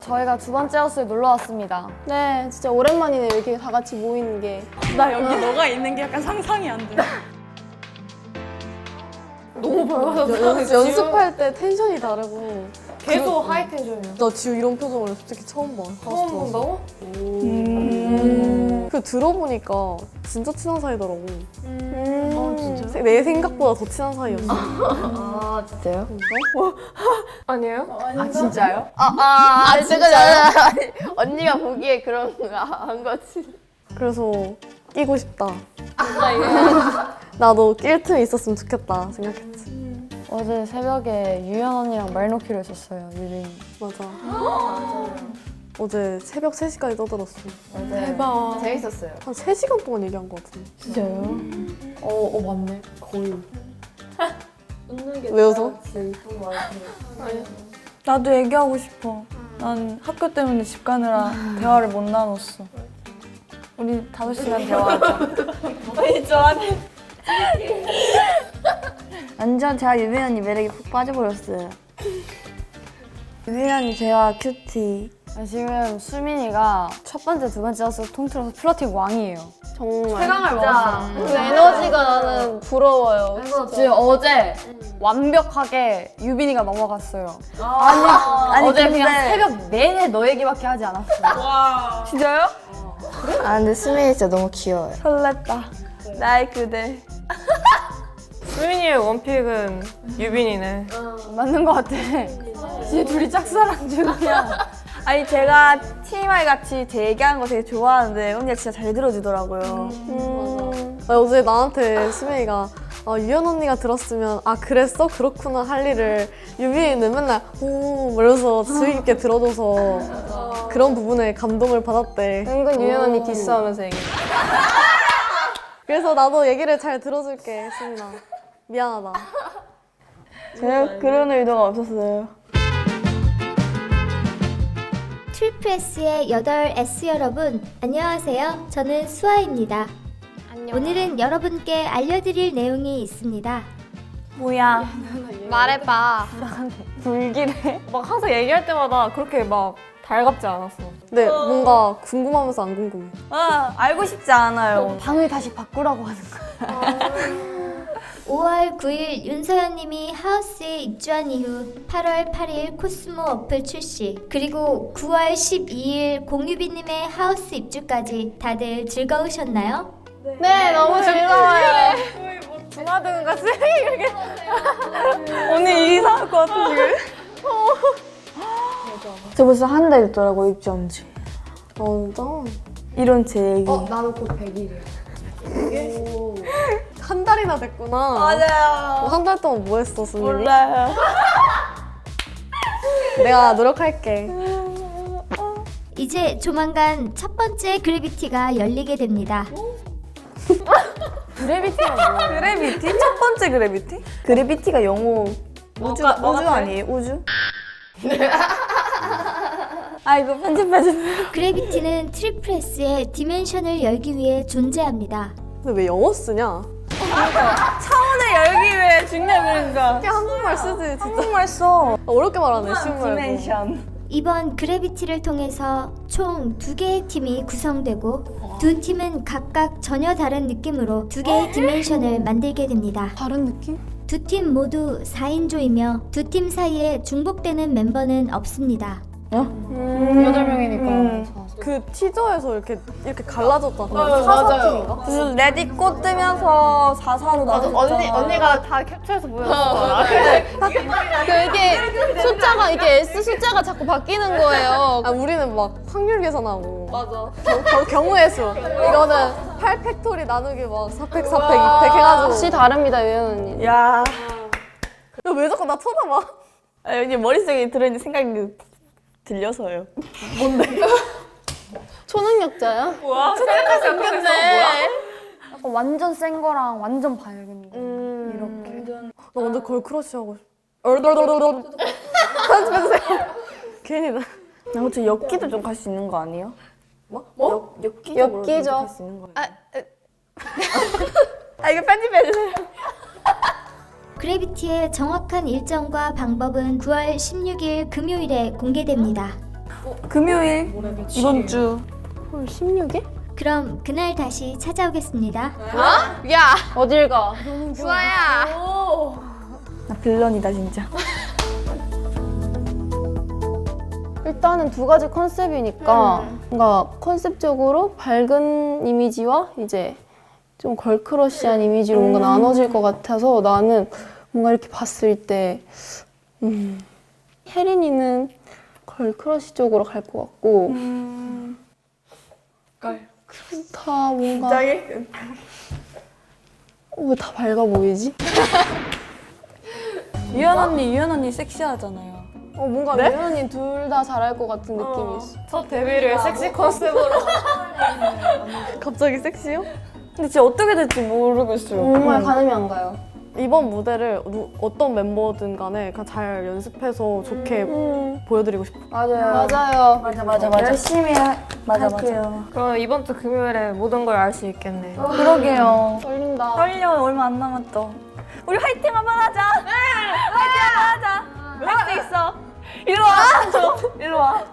저희가 두 번째 하우스에 놀러 왔습니다. 네, 진짜 오랜만이네요. 이렇게 다 같이 모이는 게. 나 여기 너가 있는 게 약간 상상이 안 돼. 너무 밝아서 연습할 때 텐션이 다르고. 계속 하이 텐션이요. 나 지우 이런 표정을 솔직히 처음 봐. 처음 본다고? 그 들어보니까 진짜 친한 사이더라고. 진짜? 내 생각보다 더 친한 사이였어. 아 진짜요? 아니에요? 아 진짜요? 제가 언니가 보기에 그런 거 한 거지. 그래서 끼고 싶다. 나도 낄 틈 있었으면 좋겠다 생각했지. 어제 새벽에 유연 언니랑 말 놓기로 했었어요. 유빈이. 맞아. 어제 새벽 3시까지 떠들었어. 대박. 재밌었어요. 한 3시간 동안 얘기한 것 같은데. 진짜요? 맞네. 거의. 왜 웃어? 나도 얘기하고 싶어. 난 학교 때문에 집 가느라 대화를 못 나눴어. 우리 5시간 대화하자. 아니 저한테. 완전 제가 유빈 언니 매력에 푹 빠져버렸어요. 유빈 언니 대화 큐티. 지금 수민이가 첫 번째, 두 번째 하우스 통틀어서 플러팅 왕이에요. 정말. 최강을 먹었어. 그 에너지가 나는 부러워요. 지금 어제 완벽하게 유빈이가 넘어갔어요. 아니 어제 그냥 근데- 새벽 내내 너 얘기밖에 하지 않았어. 진짜요? 아 근데 수민이 진짜 너무 귀여워요. 설렜다. 나의 그대. 수민이의 원픽은 유빈이네. 맞는 것 같아. 진짜 둘이 짝사랑 중이야. 아니 제가 TMI 같이 제 얘기하는 거 되게 좋아하는데 언니가 진짜 잘 들어주더라고요. 어제 나한테 수명이가 유연 언니가 들었으면 그랬어? 그렇구나 할 일을 유빈이는 맨날 이러면서 주의 깊게 들어줘서 그런 부분에 감동을 받았대. 은근 유연 언니 디스하면서 얘기해. 그래서 나도 얘기를 잘 들어줄게, 수민아. 미안하다. 제가 그런 의도가 없었어요. 트리플 S의 8S 여러분, 안녕하세요. 저는 수아입니다. 오늘은 여러분께 알려드릴 내용이 있습니다. 뭐야? 말해봐. 불길해. 막 항상 얘기할 때마다 그렇게 막 달갑지 않았어. 근데 뭔가 궁금하면서 안 궁금해. 알고 싶지 않아요. 방을 다시 바꾸라고 하는 거야. 5월 9일 윤서연님이 하우스에 입주한 이후 8월 8일 코스모 어플 출시, 그리고 9월 12일 공유빈님의 하우스 입주까지 다들 즐거우셨나요? 네, 너무 즐거워요. 중화등 같이 언니 이상할 것 같아 지금. 저 벌써 한 달 됐더라고 입주한 지. 진짜? 이런 제 얘기. 나는 곧 100일이야. 한 달이나 됐구나. 맞아요. 한 달 동안 뭐 했어, 수민이? 몰라요. 내가 노력할게. 이제 조만간 첫 번째 그래비티가 열리게 됩니다. 그래비티가 뭐야? 그래비티? 첫 번째 그래비티? 그래비티가 영어 우주 아니에요? 우주? 이거 편집해주세요. 그래비티는 트리플 S의 디멘션을 열기 위해 존재합니다. 근데 왜 영어 쓰냐? 차원을 열기 위해 중요한가? 그냥 한국말 쓰지, 진짜. 한국말 써. 어렵게 말하네, 쉬운 말고. 디멘션. 이번 그래비티를 통해서 총 2개의 팀이 구성되고 두 팀은 각각 전혀 다른 느낌으로 2개의 디멘션을 만들게 됩니다. 다른 느낌? 두 팀 모두 4인조이며 두 팀 사이에 중복되는 멤버는 없습니다. 8명이니까. 그 티저에서 이렇게 갈라졌잖아. 맞아요. 무슨 레디 꽃 뜨면서 4사로 나눠. 언니가 다 캡처해서 보여줬어. 이게 숫자가, 이게 S 숫자가 자꾸 바뀌는 거예요. 우리는 막 확률 계산하고. 맞아. 경우의 수. 이거는 8팩토리 나누기 막 4팩, 4팩, 2팩 해가지고. 혹시 다릅니다, 유연 언니. 야. 야, 왜 자꾸 나 쳐다봐? 언니 머릿속에 들어있는 생각이 들려서요. 초능력자야? 약간 완전 센 거랑 완전 밝은 거. 이렇게. 나 완전 걸크러쉬 하고 싶어. 얼덜덜덜덜. 편집해주세요. 괜히 나. 저 엽기도 좀 갈 수 있는 거 아니에요? 뭐? 엽기죠. 갈수 있는 거예요. 이거 편집해주세요. 그래비티의 정확한 일정과 방법은 9월 16일 금요일에 공개됩니다. 금요일 이번 주. 헐 16일? 그럼 그날 다시 찾아오겠습니다. 어딜 가? 나 빌런이다 진짜. 일단은 두 가지 컨셉이니까 뭔가 컨셉적으로 밝은 이미지와 이제 좀 걸크러쉬한 이미지로 뭔가 나눠질 것 같아서 나는 뭔가 이렇게 봤을 때 혜린이는 걸크러쉬 쪽으로 갈 것 같고 다 뭔가 왜 다 밝아 보이지? 유연 언니 섹시하잖아요. 뭔가 미연 언니 둘 다 잘할 것 같은 느낌이 있어. 첫 데뷔를 섹시 컨셉으로. 갑자기 섹시요? 근데 진짜 어떻게 될지 모르겠어요. 정말 가늠이 안 가요. 이번 무대를 어떤 멤버든 간에 그냥 잘 연습해서 좋게 보여드리고 싶어요. 맞아요. 맞아. 열심히 할게요. 그럼 이번 주 금요일에 모든 걸 알 수 있겠네. 그러게요. 떨린다. 떨려. 얼마 안 남았죠. 우리 화이팅 한번 하자. 화이팅 한번 하자. 할 수 있어. 일로 와. 일로 와.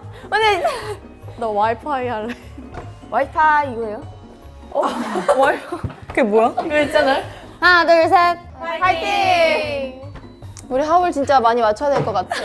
나 와이파이 할래. 와이파이 이거예요? 그게 뭐야? 이거 있잖아요. 하나 둘 셋. 화이팅! 우리 하울 진짜 많이 맞춰야 될 것 같아.